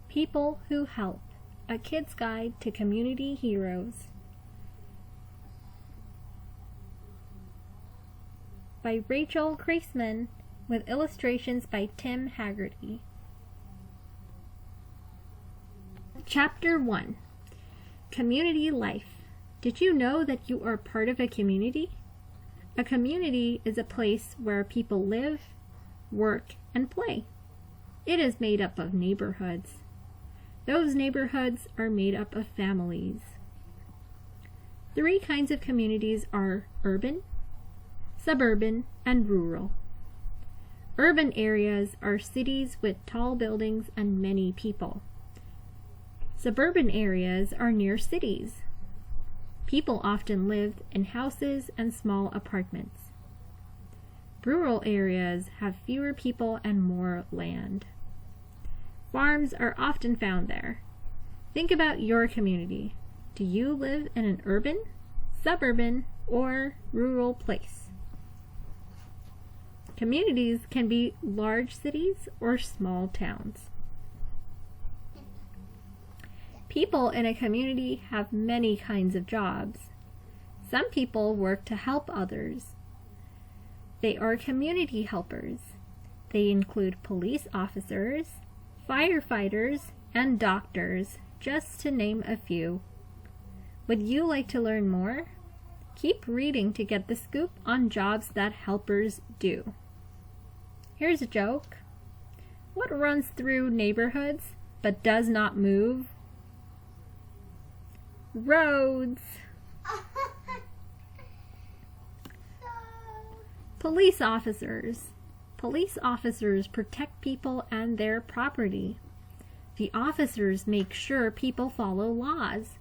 People Who Help, A Kid's Guide to Community Heroes by Rachelle Kreisman with illustrations by Tim Haggerty. Chapter 1. Community Life. Did you know that you are part of a community? A community is a place where people live, work, and play. It is made up of neighborhoods. Those neighborhoods are made up of families. 3 kinds of communities are urban, suburban, and rural. Urban areas are cities with tall buildings and many people. Suburban areas are near cities. People often live in houses and small apartments. Rural areas have fewer people and more land. Farms are often found there. Think about your community. Do you live in an urban, suburban, or rural place? Communities can be large cities or small towns. People in a community have many kinds of jobs. Some people work to help others. They are community helpers. They include police officers, firefighters, and doctors, just to name a few. Would you like to learn more? Keep reading to get the scoop on jobs that helpers do. Here's a joke. What runs through neighborhoods but does not move? Roads. Police officers. Police officers protect people and their property. The officers make sure people follow laws.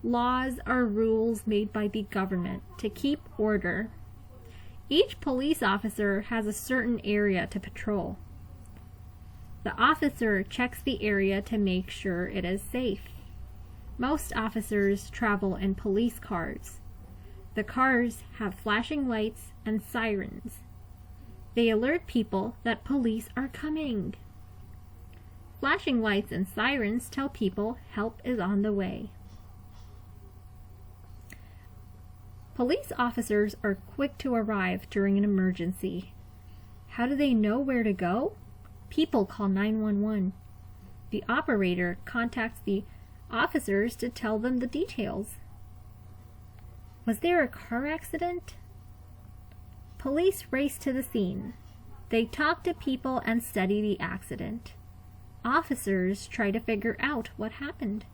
Laws are rules made by the government to keep order. Each police officer has a certain area to patrol. The officer checks the area to make sure it is safe. Most officers travel in police cars. The cars have flashing lights and sirens. They alert people that police are coming. Flashing lights and sirens tell people help is on the way. Police officers are quick to arrive during an emergency. How do they know where to go? People call 911. The operator contacts the officers to tell them the details. Was there a car accident? Police race to the scene. They talk to people and study the accident. Officers try to figure out what happened.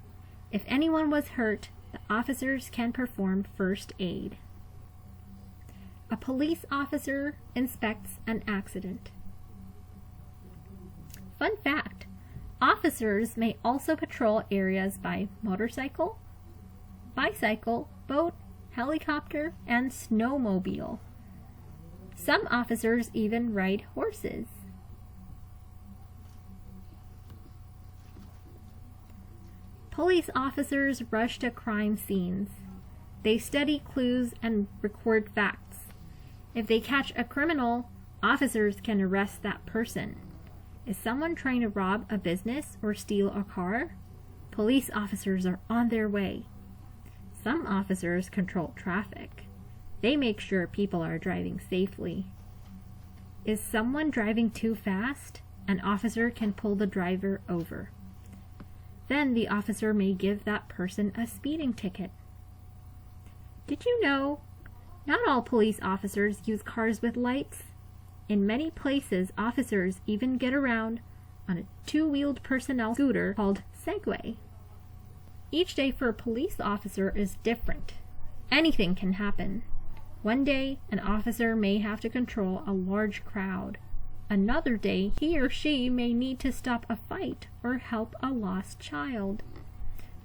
If anyone was hurt, the officers can perform first aid. A police officer inspects an accident. Fun fact, officers may also patrol areas by motorcycle, bicycle, boat, helicopter, and snowmobile. Some officers even ride horses. Police officers rush to crime scenes. They study clues and record facts. If they catch a criminal, officers can arrest that person. Is someone trying to rob a business or steal a car? Police officers are on their way. Some officers control traffic. They make sure people are driving safely. Is someone driving too fast? An officer can pull the driver over. Then the officer may give that person a speeding ticket. Did you know? Not all police officers use cars with lights. In many places, officers even get around on a 2-wheeled personnel scooter called Segway. Each day for a police officer is different. Anything can happen. One day, an officer may have to control a large crowd. Another day, he or she may need to stop a fight or help a lost child.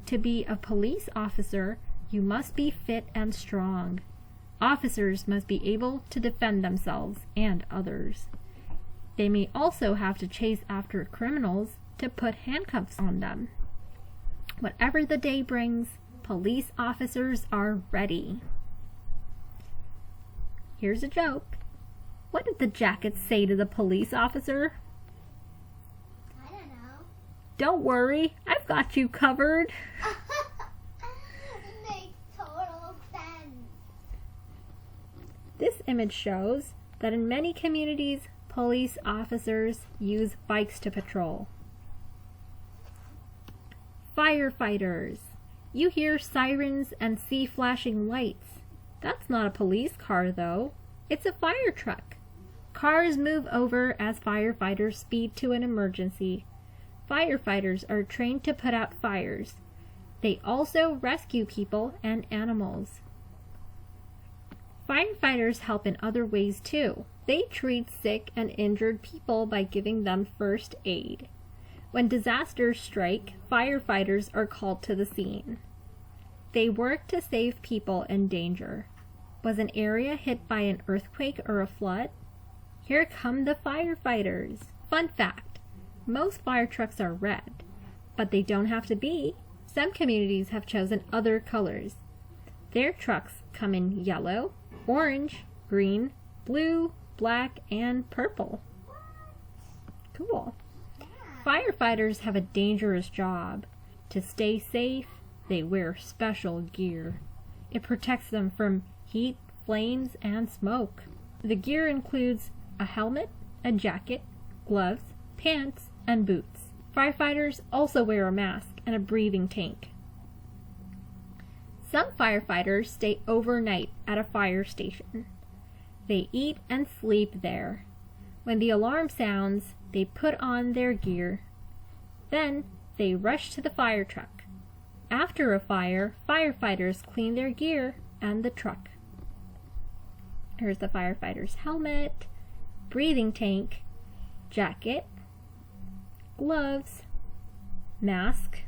To be a police officer, you must be fit and strong. Officers must be able to defend themselves and others. They may also have to chase after criminals to put handcuffs on them. Whatever the day brings, police officers are ready. Here's a joke. What did the jacket say to the police officer? I don't know. Don't worry, I've got you covered. Makes total sense. This image shows that in many communities, police officers use bikes to patrol. Firefighters. You hear sirens and see flashing lights. That's not a police car, though. It's a fire truck. Cars move over as firefighters speed to an emergency. Firefighters are trained to put out fires. They also rescue people and animals. Firefighters help in other ways too. They treat sick and injured people by giving them first aid. When disasters strike, firefighters are called to the scene. They work to save people in danger. Was an area hit by an earthquake or a flood? Here come the firefighters. Fun fact, most fire trucks are red, but they don't have to be. Some communities have chosen other colors. Their trucks come in yellow, orange, green, blue, black, and purple. Cool. Firefighters have a dangerous job. To stay safe, they wear special gear. It protects them from heat, flames, and smoke. The gear includes a helmet, a jacket, gloves, pants, and boots. Firefighters also wear a mask and a breathing tank. Some firefighters stay overnight at a fire station. They eat and sleep there. When the alarm sounds, they put on their gear. Then they rush to the fire truck. After a fire, firefighters clean their gear and the truck. Here's the firefighter's helmet, breathing tank, jacket, gloves, mask,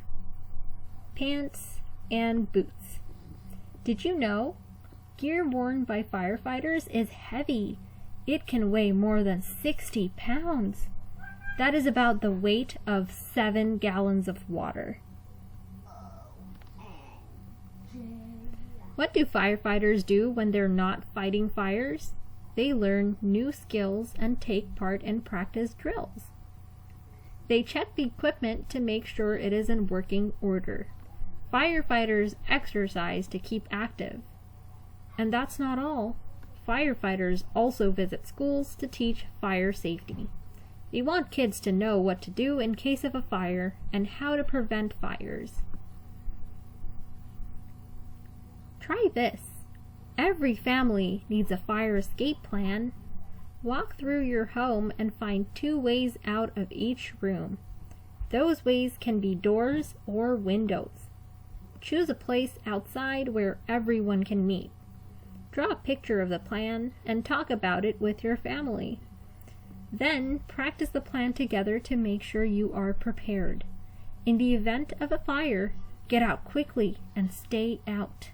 pants, and boots. Did you know? Gear worn by firefighters is heavy. It can weigh more than 60 pounds. That is about the weight of 7 gallons of water. What do firefighters do when they're not fighting fires? They learn new skills and take part in practice drills. They check the equipment to make sure it is in working order. Firefighters exercise to keep active. And that's not all. Firefighters also visit schools to teach fire safety. They want kids to know what to do in case of a fire and how to prevent fires. Try this. Every family needs a fire escape plan. Walk through your home and find 2 ways out of each room. Those ways can be doors or windows. Choose a place outside where everyone can meet. Draw a picture of the plan and talk about it with your family. Then practice the plan together to make sure you are prepared. In the event of a fire, get out quickly and stay out.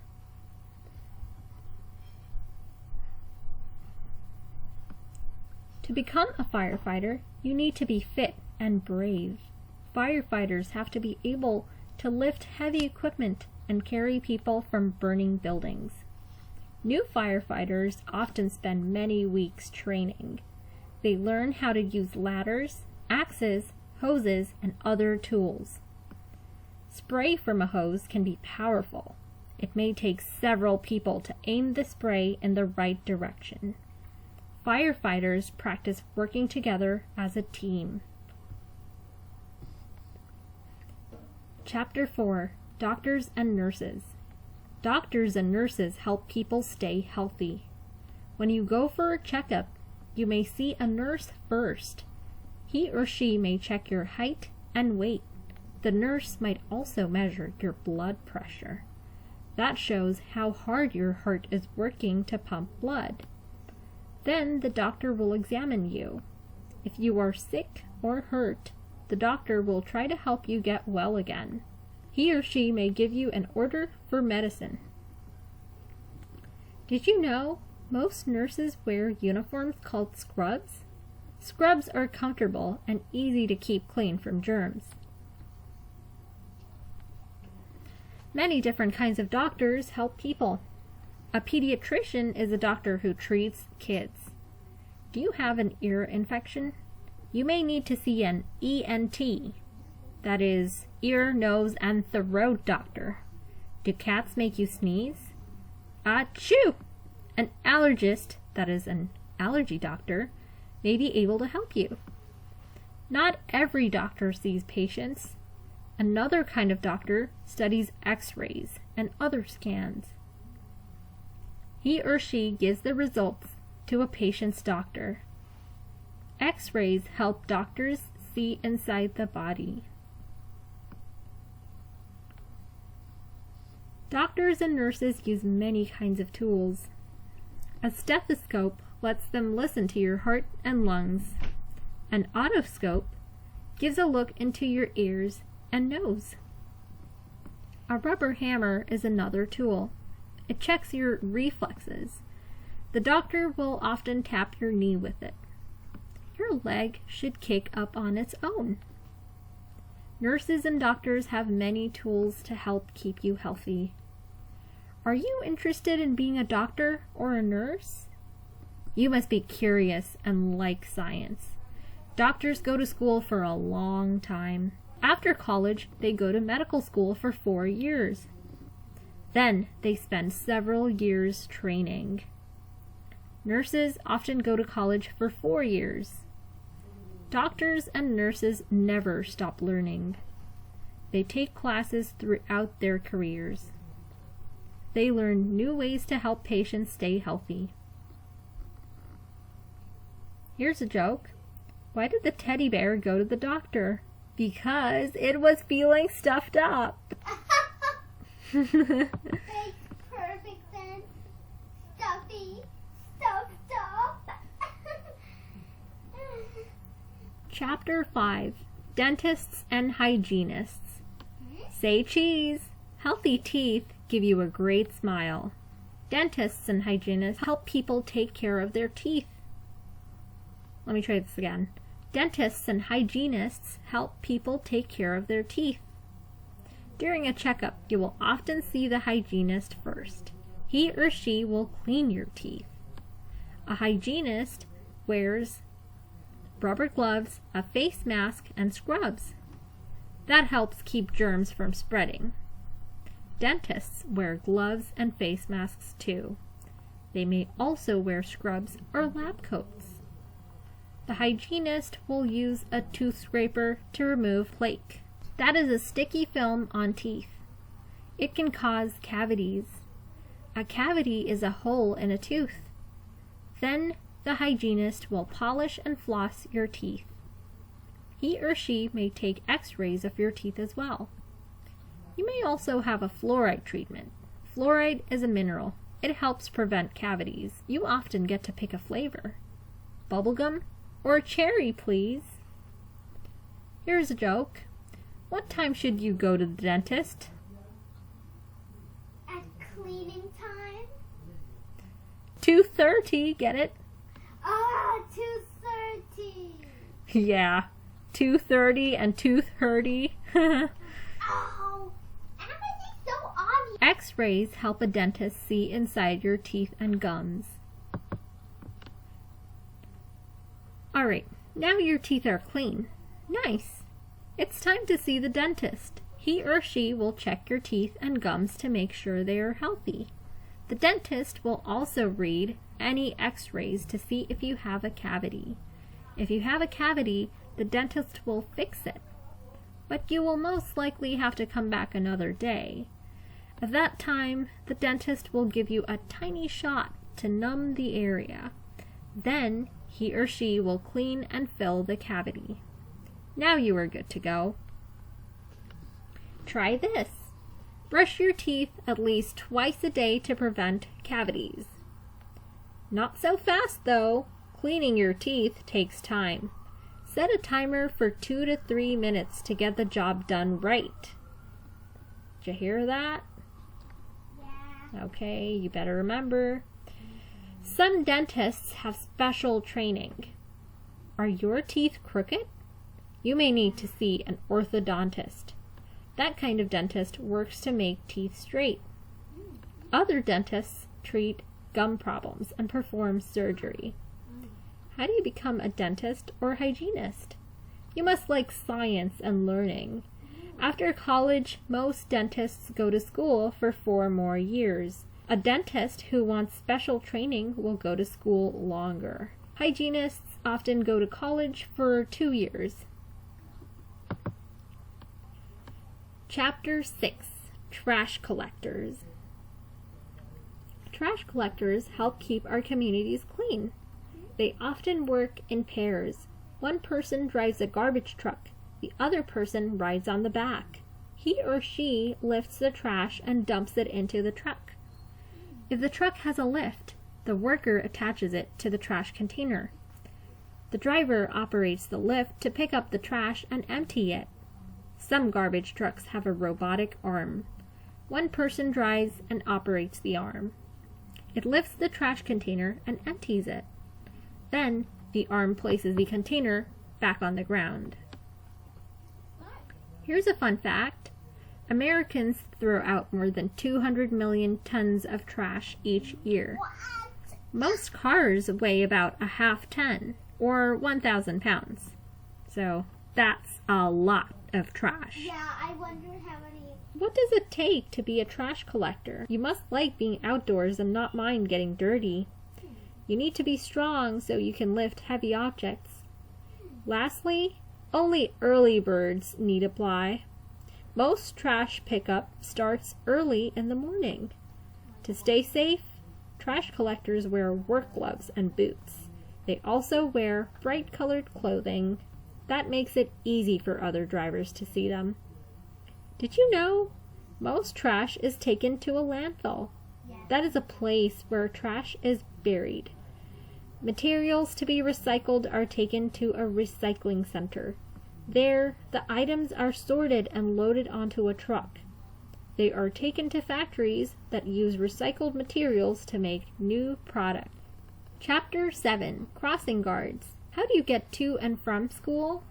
To become a firefighter, you need to be fit and brave. Firefighters have to be able to lift heavy equipment and carry people from burning buildings. New firefighters often spend many weeks training. They learn how to use ladders, axes, hoses, and other tools. Spray from a hose can be powerful. It may take several people to aim the spray in the right direction. Firefighters practice working together as a team. Chapter 4. Doctors and Nurses. Doctors and nurses help people stay healthy. When you go for a checkup, you may see a nurse first. He or she may check your height and weight. The nurse might also measure your blood pressure. That shows how hard your heart is working to pump blood. Then the doctor will examine you. If you are sick or hurt, the doctor will try to help you get well again. He or she may give you an order for medicine. Did you know most nurses wear uniforms called scrubs? Scrubs are comfortable and easy to keep clean from germs. Many different kinds of doctors help people. A pediatrician is a doctor who treats kids. Do you have an ear infection? You may need to see an ENT. that is ear, nose, and throat doctor. Do cats make you sneeze? Achoo! An allergist, that is an allergy doctor, may be able to help you. Not every doctor sees patients. Another kind of doctor studies x-rays and other scans. He or she gives the results to a patient's doctor. X-rays help doctors see inside the body. Doctors and nurses use many kinds of tools. A stethoscope lets them listen to your heart and lungs. An otoscope gives a look into your ears and nose. A rubber hammer is another tool. It checks your reflexes. The doctor will often tap your knee with it. Your leg should kick up on its own. Nurses and doctors have many tools to help keep you healthy. Are you interested in being a doctor or a nurse? You must be curious and like science. Doctors go to school for a long time. After college, they go to medical school for 4 years. Then they spend several years training. Nurses often go to college for 4 years. Doctors and nurses never stop learning. They take classes throughout their careers. They learn new ways to help patients stay healthy. Here's a joke. Why did the teddy bear go to the doctor? Because it was feeling stuffed up. Makes perfect sense. Stuffy, stuffed up. Chapter 5. Dentists and Hygienists. Say cheese. Healthy teeth give you a great smile. Dentists and hygienists help people take care of their teeth. Let me try this again. Dentists and hygienists help people take care of their teeth. During a checkup, you will often see the hygienist first. He or she will clean your teeth. A hygienist wears rubber gloves, a face mask, and scrubs. That helps keep germs from spreading. Dentists wear gloves and face masks too. They may also wear scrubs or lab coats. The hygienist will use a tooth scraper to remove plaque. That is a sticky film on teeth. It can cause cavities. A cavity is a hole in a tooth. Then the hygienist will polish and floss your teeth. He or she may take x-rays of your teeth as well. You may also have a fluoride treatment. Fluoride is a mineral. It helps prevent cavities. You often get to pick a flavor. Bubblegum or cherry, please. Here's a joke. What time should you go to the dentist? At cleaning time? 2:30, get it? 2:30. Yeah, 2:30 and 2:30. Oh, everything's so obvious. X-rays help a dentist see inside your teeth and gums. Alright, now your teeth are clean. Nice. It's time to see the dentist. He or she will check your teeth and gums to make sure they are healthy. The dentist will also read any x-rays to see if you have a cavity. If you have a cavity, the dentist will fix it. But you will most likely have to come back another day. At that time, the dentist will give you a tiny shot to numb the area. Then, he or she will clean and fill the cavity. Now you are good to go. Try this. Brush your teeth at least twice a day to prevent cavities. Not so fast though. Cleaning your teeth takes time. Set a timer for 2 to 3 minutes to get the job done right. Did you hear that? Yeah. Okay, you better remember. Some dentists have special training. Are your teeth crooked? You may need to see an orthodontist. That kind of dentist works to make teeth straight. Other dentists treat gum problems and perform surgery. How do you become a dentist or hygienist? You must like science and learning. After college, most dentists go to school for 4 more years. A dentist who wants special training will go to school longer. Hygienists often go to college for 2 years. Chapter 6. Trash collectors. Trash collectors help keep our communities clean. They often work in pairs. One person drives a garbage truck. The other person rides on the back. He or she lifts the trash and dumps it into the truck. If the truck has a lift, the worker attaches it to the trash container. The driver operates the lift to pick up the trash and empty it. Some garbage trucks have a robotic arm. One person drives and operates the arm. It lifts the trash container and empties it. Then, the arm places the container back on the ground. Here's a fun fact. Americans throw out more than 200 million tons of trash each year. Most cars weigh about a half ton, or 1,000 pounds. So, that's a lot of trash. Yeah, I wonder how many. What does it take to be a trash collector? You must like being outdoors and not mind getting dirty. You need to be strong so you can lift heavy objects. Lastly, only early birds need apply. Most trash pickup starts early in the morning. To stay safe, trash collectors wear work gloves and boots. They also wear bright-colored clothing. That makes it easy for other drivers to see them. Did you know most trash is taken to a landfill? That is a place where trash is buried. Materials to be recycled are taken to a recycling center. There, the items are sorted and loaded onto a truck. They are taken to factories that use recycled materials to make new products. Chapter 7. Crossing guards. How do you get to and from school?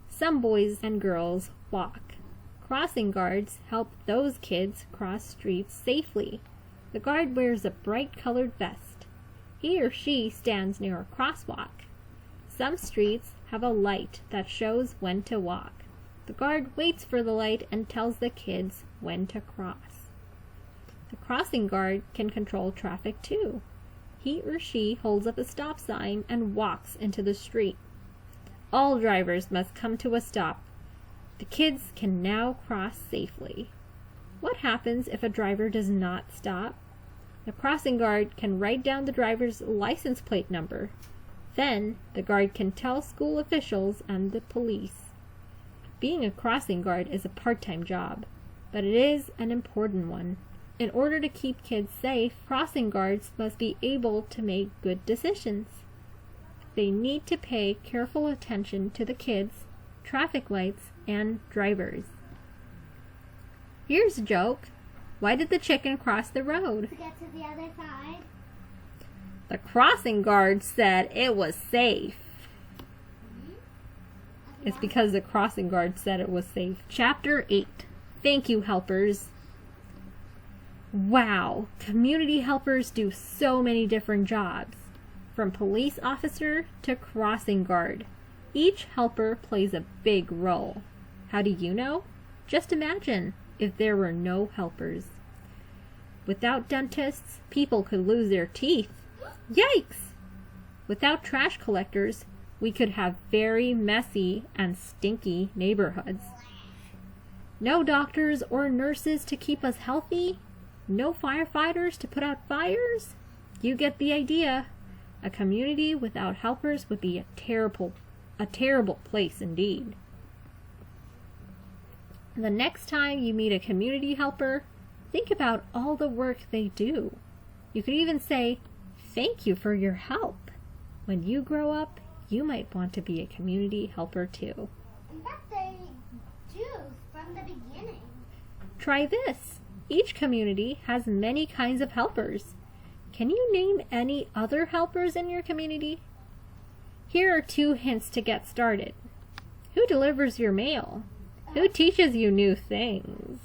Some boys and girls walk. Crossing guards help those kids cross streets safely. The guard wears a bright-colored vest. He or she stands near a crosswalk. Some streets have a light that shows when to walk. The guard waits for the light and tells the kids when to cross. The crossing guard can control traffic too. He or she holds up a stop sign and walks into the street. All drivers must come to a stop. The kids can now cross safely. What happens if a driver does not stop? The crossing guard can write down the driver's license plate number. Then, the guard can tell school officials and the police. Being a crossing guard is a part-time job, but it is an important one. In order to keep kids safe, crossing guards must be able to make good decisions. They need to pay careful attention to the kids, traffic lights, and drivers. Here's a joke. Why did the chicken cross the road? To get to the other side. The crossing guard said it was safe. It's because the crossing guard said it was safe. Chapter 8. Thank you, helpers. Wow, community helpers do so many different jobs, from police officer to crossing guard. Each helper plays a big role. How do you know? Just imagine if there were no helpers. Without dentists, people could lose their teeth. Yikes! Without trash collectors, we could have very messy and stinky neighborhoods. No doctors or nurses to keep us healthy? No firefighters to put out fires? You get the idea. A community without helpers would be a terrible place indeed. The next time you meet a community helper, think about all the work they do. You could even say, "Thank you for your help." When you grow up, you might want to be a community helper too. And that they do from the beginning. Try this. Each community has many kinds of helpers. Can you name any other helpers in your community? Here are 2 hints to get started. Who delivers your mail? Who teaches you new things?